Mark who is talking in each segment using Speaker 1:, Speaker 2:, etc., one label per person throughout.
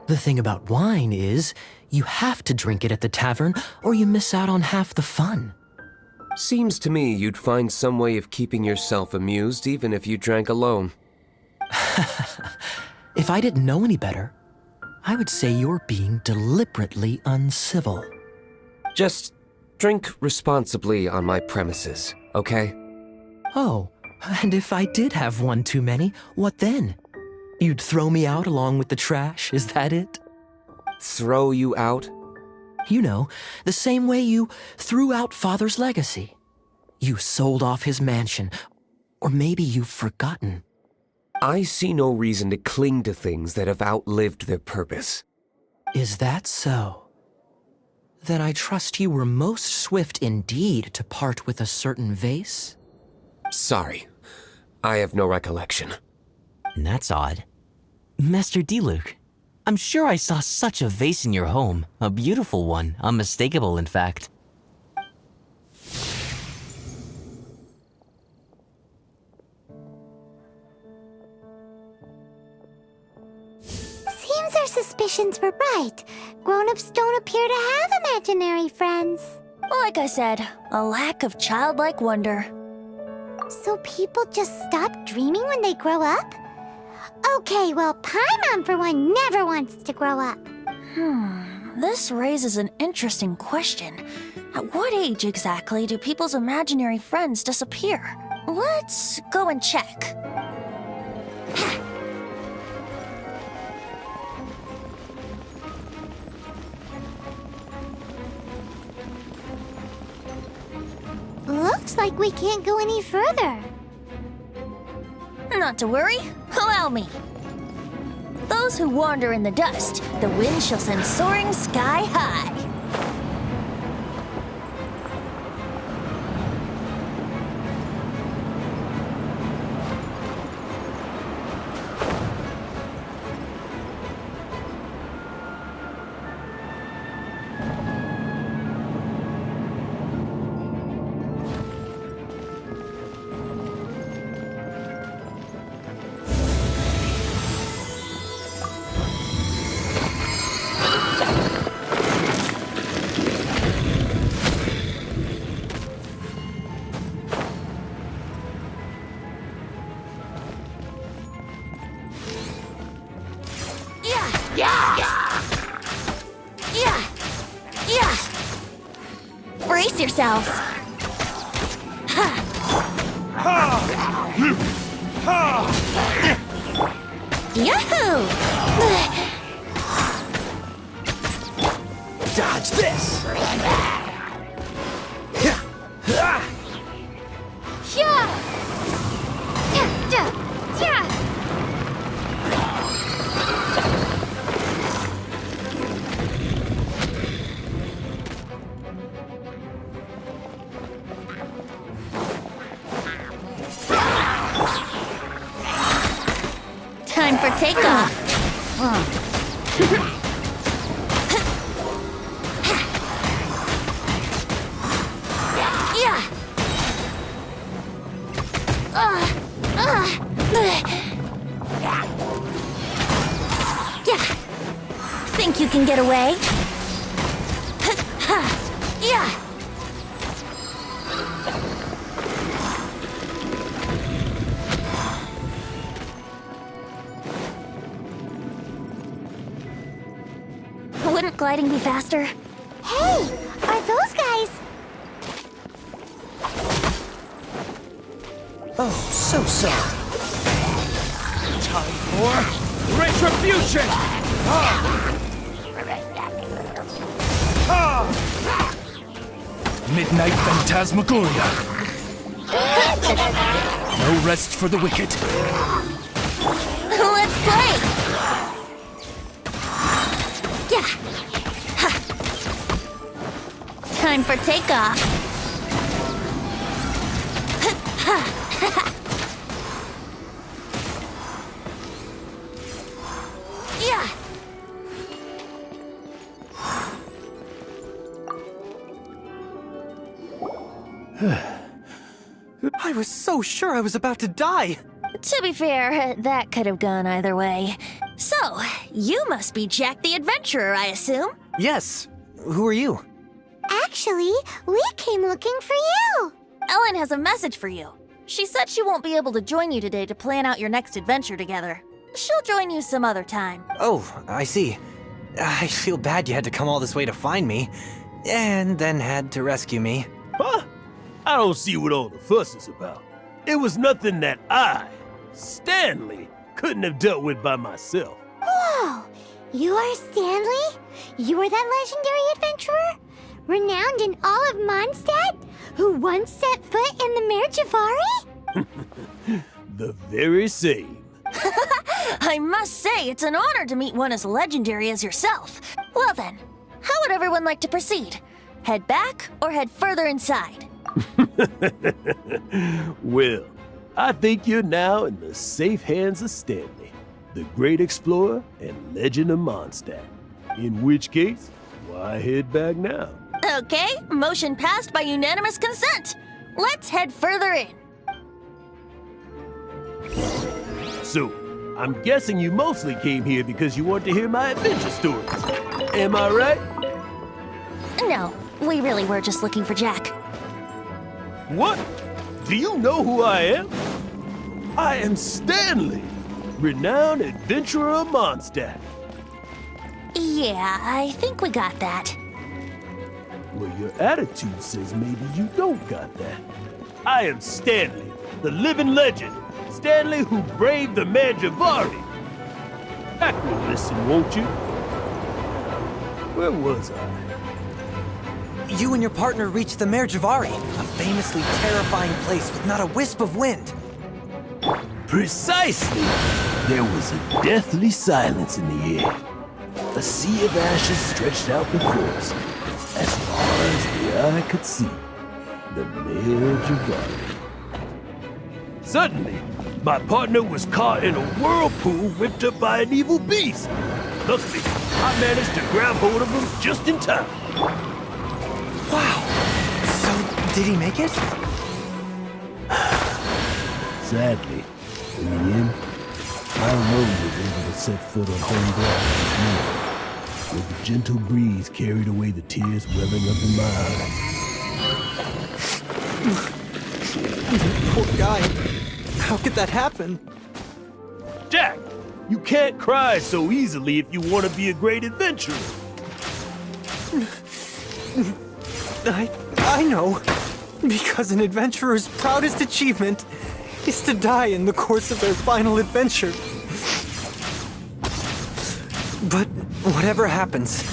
Speaker 1: The thing about wine is, you have to drink it at the tavern or you miss out on half the fun.
Speaker 2: Seems to me you'd find some way of keeping yourself amused even if you drank alone.
Speaker 1: If I didn't know any better, I would say you're being deliberately uncivil.
Speaker 2: Just drink responsibly on my premises, okay?
Speaker 1: Oh, and if I did have one too many, what then? You'd throw me out along with the trash, is that it?
Speaker 2: Throw you out?
Speaker 1: You know, the same way you threw out Father's legacy. You sold off his mansion, or maybe you've forgotten.
Speaker 2: I see no reason to cling to things that have outlived their purpose.
Speaker 1: Is that so? Then I trust you were most swift indeed to part with a certain vase?
Speaker 2: Sorry, I have no recollection.
Speaker 3: That's odd. Master Diluc, I'm sure I saw such a vase in your home. A beautiful one, unmistakable in fact.
Speaker 4: Seems our suspicions were right. Grown-ups don't appear to have imaginary friends.
Speaker 5: Like I said, a lack of childlike wonder.
Speaker 4: So people just stop dreaming when they grow up? Okay, well, Paimon for one never wants to grow up.
Speaker 5: This raises an interesting question. At what age exactly do people's imaginary friends disappear? Let's go and check.
Speaker 4: Looks like we can't go any further.
Speaker 5: Not to worry, allow me. Those who wander in the dust, the wind shall send soaring sky high. Brace yourselves. Yahoo!
Speaker 6: Dodge this!
Speaker 5: Time for takeoff. Think you can get away? Wouldn't gliding be faster?
Speaker 4: Hey, are those guys?
Speaker 6: Oh, so sorry. Time for retribution! Midnight Phantasmagoria. No rest for the wicked.
Speaker 5: Let's play! Time for takeoff.
Speaker 1: I was so sure I was about to die.
Speaker 5: To be fair, that could have gone either way. So, You must be Jack the Adventurer, I assume?
Speaker 7: Yes. Who are you?
Speaker 4: Actually, we came looking for you.
Speaker 5: Ellen has a message for you. She said she won't be able to join you today to plan out your next adventure together. She'll join you some other time.
Speaker 7: Oh, I see. I feel bad you had to come all this way to find me, and then had to rescue me.
Speaker 8: Huh? I don't see what all the fuss is about. It was nothing that I, Stanley, couldn't have dealt with by myself.
Speaker 4: Whoa! You are Stanley? You are that legendary adventurer? Renowned in all of Mondstadt? Who once set foot in the Mare Javari?
Speaker 8: The very same.
Speaker 5: I must say, it's an honor to meet one as legendary as yourself. Well then, how would everyone like to proceed? Head back or head further inside?
Speaker 8: Well, I think you're now in the safe hands of Stanley, the great explorer and legend of Mondstadt. In which case, why head back now?
Speaker 5: Okay, motion passed by unanimous consent. Let's head further in.
Speaker 8: So, I'm guessing you mostly came here because you want to hear my adventure stories. Am I right?
Speaker 5: No, we really were just looking for Jack.
Speaker 8: What? Do you know who I am? I am Stanley, renowned adventurer of Mondstadt.
Speaker 5: Yeah, I think we got that.
Speaker 8: Well, your attitude says maybe you don't got that. I am Stanley, the living legend. Stanley who braved the Mare Javari. Back will listen, won't you? Where was I?
Speaker 7: You and your partner reached the Mare Javari, a famously terrifying place with not a wisp of wind.
Speaker 8: Precisely! There was a deathly silence in the air. A sea of ashes stretched out before us, as far as the eye could see. The Mare Javari. Suddenly, my partner was caught in a whirlpool whipped up by an evil beast. Luckily, I managed to grab hold of him just in time.
Speaker 7: Wow. So, did he make it?
Speaker 8: Sadly, in the end, I alone was able to set foot on home ground once more, with the gentle breeze carried away the tears welling up in my eyes.
Speaker 7: Poor guy. How could that happen?
Speaker 8: Jack, you can't cry so easily if you want to be a great adventurer.
Speaker 7: I know. Because an adventurer's proudest achievement is to die in the course of their final adventure. But whatever happens,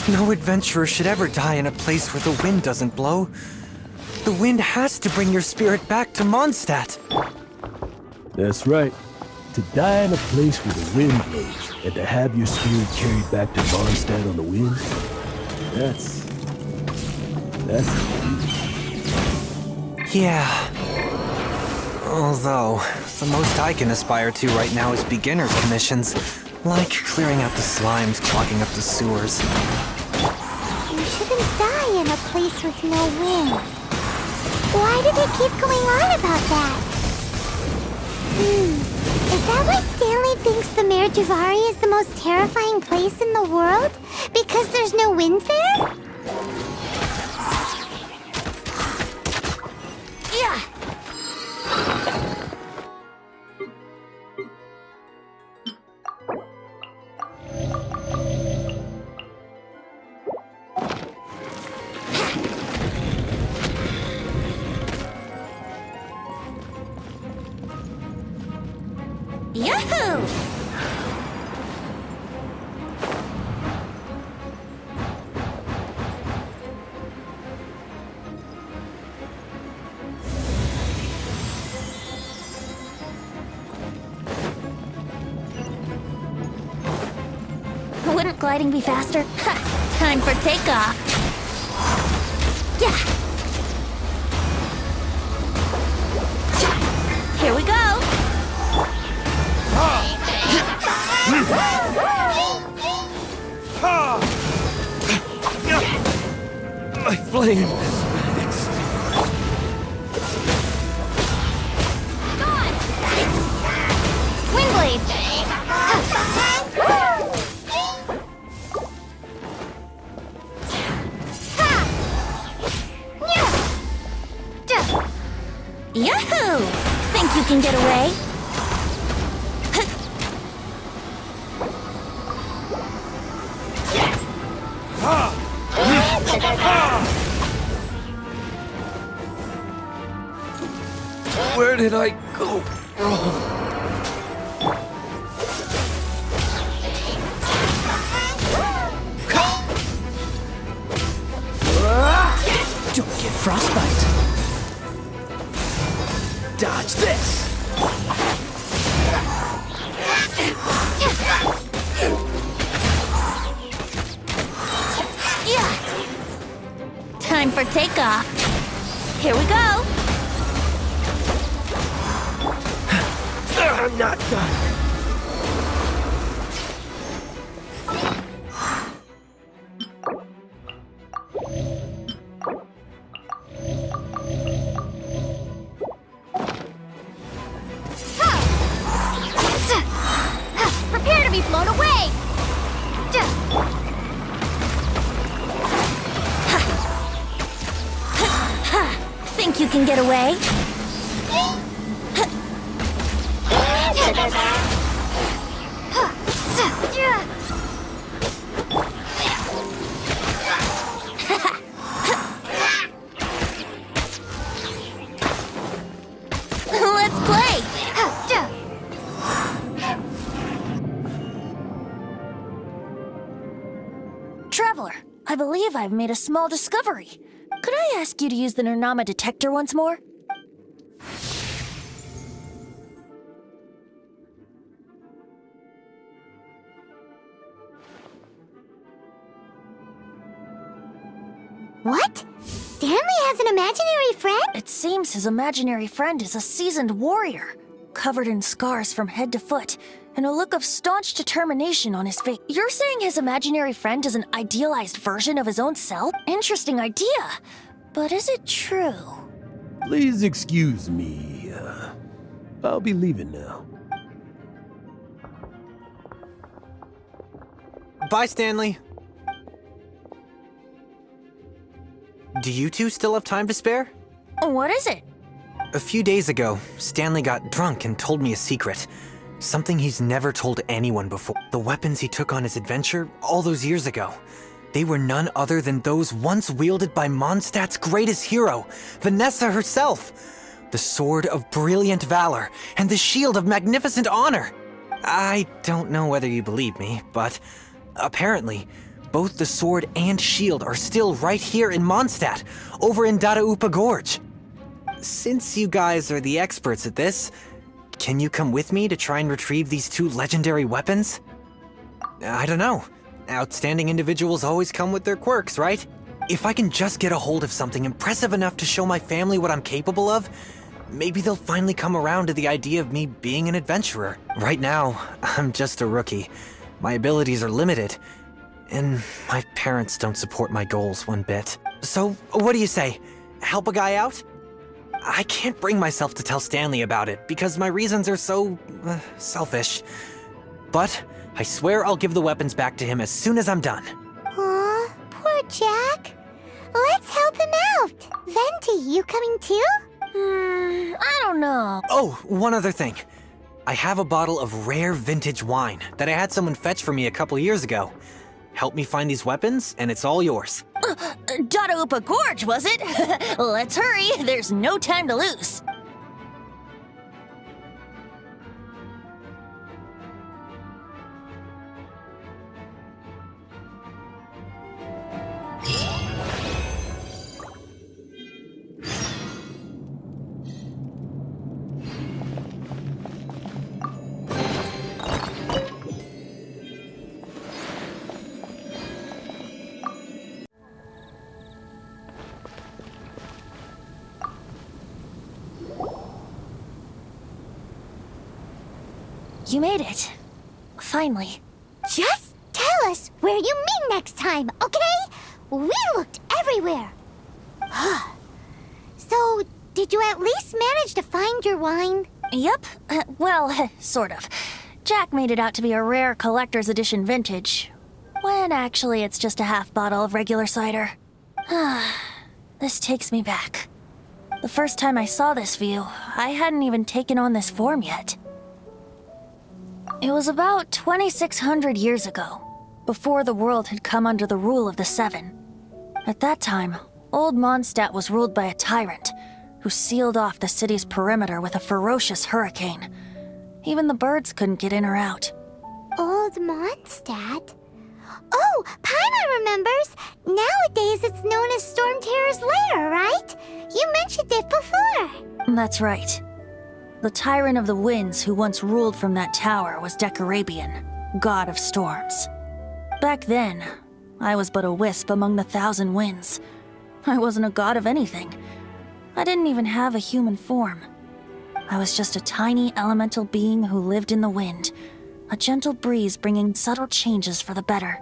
Speaker 7: no adventurer should ever die in a place where the wind doesn't blow. The wind has to bring your spirit back to Mondstadt.
Speaker 8: That's right. To die in a place where the wind blows and to have your spirit carried back to Mondstadt on the wind, that's
Speaker 7: Yeah. Although, the most I can aspire to right now is beginner's commissions, like clearing out the slimes clogging up the sewers.
Speaker 4: You shouldn't die in a place with no wind. Why do they keep going on about that? Is that why Stanley thinks the Mare Javari is the most terrifying place in the world? Because there's no wind there?
Speaker 5: Yeah! Yahoo! Wouldn't gliding be faster? Ha! Time for takeoff! Yeah! Here we go!
Speaker 8: my flame.
Speaker 4: Windblade!
Speaker 5: can get away?
Speaker 2: Where did I go wrong?
Speaker 1: Don't get frostbite. Dodge this.
Speaker 5: Yeah. Time for takeoff. Here we go.
Speaker 1: I'm not done.
Speaker 4: Prepare to be blown away!
Speaker 5: Think you can get away? Let's play! Traveler, I believe I've made a small discovery. Could I ask you to use the Nernama detector once more?
Speaker 4: What? Stanley has an imaginary friend?
Speaker 5: It seems his imaginary friend is a seasoned warrior, covered in scars from head to foot, and a look of staunch determination on his face. You're saying his imaginary friend is an idealized version of his own self? Interesting idea. But is it true?
Speaker 8: Please excuse me. I'll be leaving now.
Speaker 7: Bye, Stanley. Do you two still have time to spare?
Speaker 5: What is it?
Speaker 7: A few days ago, Stanley got drunk and told me a secret. Something he's never told anyone before. The weapons he took on his adventure all those years ago. They were none other than those once wielded by Mondstadt's greatest hero, Vanessa herself. The sword of brilliant valor and the shield of magnificent honor. I don't know whether you believe me, but apparently, both the sword and shield are still right here in Mondstadt, over in Dadaupa Gorge. Since you guys are the experts at this, can you come with me to try and retrieve these two legendary weapons? I don't know. Outstanding individuals always come with their quirks, right? If I can just get a hold of something impressive enough to show my family what I'm capable of, maybe they'll finally come around to the idea of me being an adventurer. Right now, I'm just a rookie. My abilities are limited, and my parents don't support my goals one bit. So, what do you say? Help a guy out? I can't bring myself to tell Stanley about it because my reasons are so selfish. But I swear I'll give the weapons back to him as soon as I'm done.
Speaker 4: Aw, poor Jack. Let's help him out. Venti, you coming too?
Speaker 5: I don't know.
Speaker 7: Oh, one other thing. I have a bottle of rare vintage wine that I had someone fetch for me a couple years ago. Help me find these weapons, and it's all yours.
Speaker 5: Dadaupa Gorge, was it? Let's hurry. There's no time to lose. You made it. Finally.
Speaker 4: Just tell us where you meet next time, okay? We looked everywhere. So, did you at least manage to find your wine?
Speaker 5: Yep. Well, sort of. Jack made it out to be a rare collector's edition vintage, when actually it's just a half bottle of regular cider. This takes me back. The first time I saw this view, I hadn't even taken on this form yet. It was about 2,600 years ago, before the world had come under the rule of the Seven. At that time, Old Mondstadt was ruled by a tyrant who sealed off the city's perimeter with a ferocious hurricane. Even the birds couldn't get in or out.
Speaker 4: Old Mondstadt? Oh, Paimon remembers! Nowadays it's known as Storm Terror's lair, right? You mentioned it before.
Speaker 5: That's right. The Tyrant of the Winds who once ruled from that tower was Decarabian, god of storms. Back then, I was but a wisp among the 1,000 winds. I wasn't a god of anything. I didn't even have a human form. I was just a tiny elemental being who lived in the wind, a gentle breeze bringing subtle changes for the better,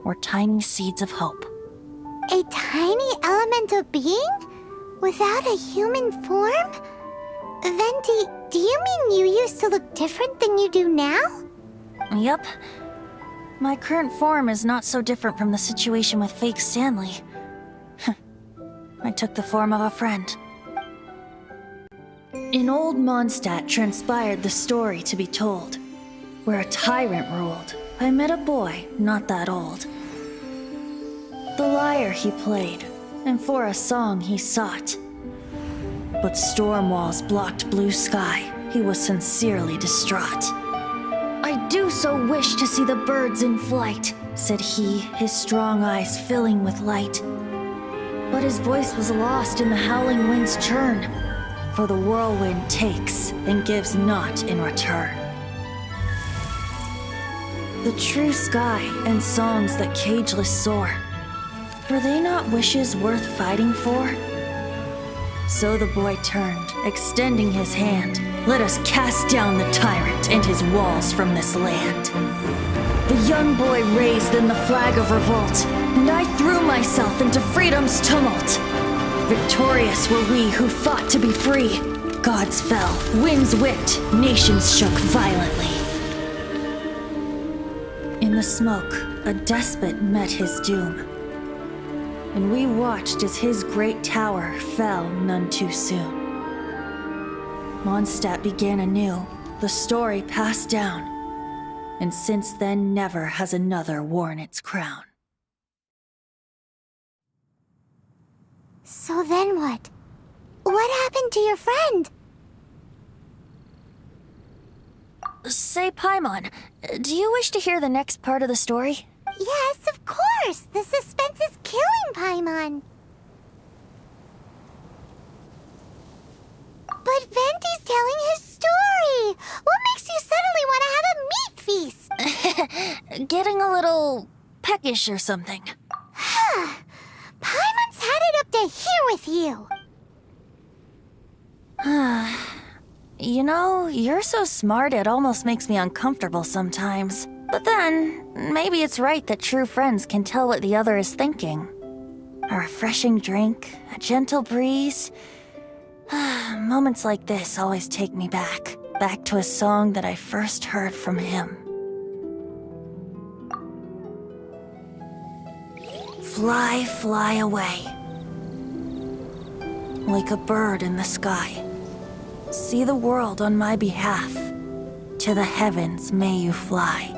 Speaker 5: or tiny seeds of hope.
Speaker 4: A tiny elemental being? Without a human form? Venti, do you mean you used to look different than you do now?
Speaker 5: Yup. My current form is not so different from the situation with fake Stanley. I took the form of a friend. In Old Mondstadt transpired the story to be told. Where a tyrant ruled, I met a boy not that old. The lyre he played, and for a song he sought. But storm walls blocked blue sky, he was sincerely distraught. I do so wish to see the birds in flight, said he, his strong eyes filling with light. But his voice was lost in the howling wind's churn, for the whirlwind takes and gives not in return. The true sky and songs that cageless soar, were they not wishes worth fighting for? So the boy turned, extending his hand. Let us cast down the tyrant and his walls from this land. The young boy raised then the flag of revolt, and I threw myself into freedom's tumult. Victorious were we who fought to be free. Gods fell, winds whipped, nations shook violently. In the smoke, a despot met his doom, and we watched as his great tower fell none too soon. Mondstadt began anew, the story passed down, and since then never has another worn its crown.
Speaker 4: So then what? What happened to your friend?
Speaker 5: Say, Paimon, do you wish to hear the next part of the story?
Speaker 4: Yes, of course! The suspense is killing Paimon! But Venti's telling his story! What makes you suddenly want to have a meat feast?
Speaker 5: Getting a little peckish or something.
Speaker 4: Paimon's had it up to here with you!
Speaker 5: You know, you're so smart it almost makes me uncomfortable sometimes. But then, maybe it's right that true friends can tell what the other is thinking. A refreshing drink, a gentle breeze. Moments like this always take me back to a song that I first heard from him. Fly, fly away. Like a bird in the sky. See the world on my behalf. To the heavens may you fly.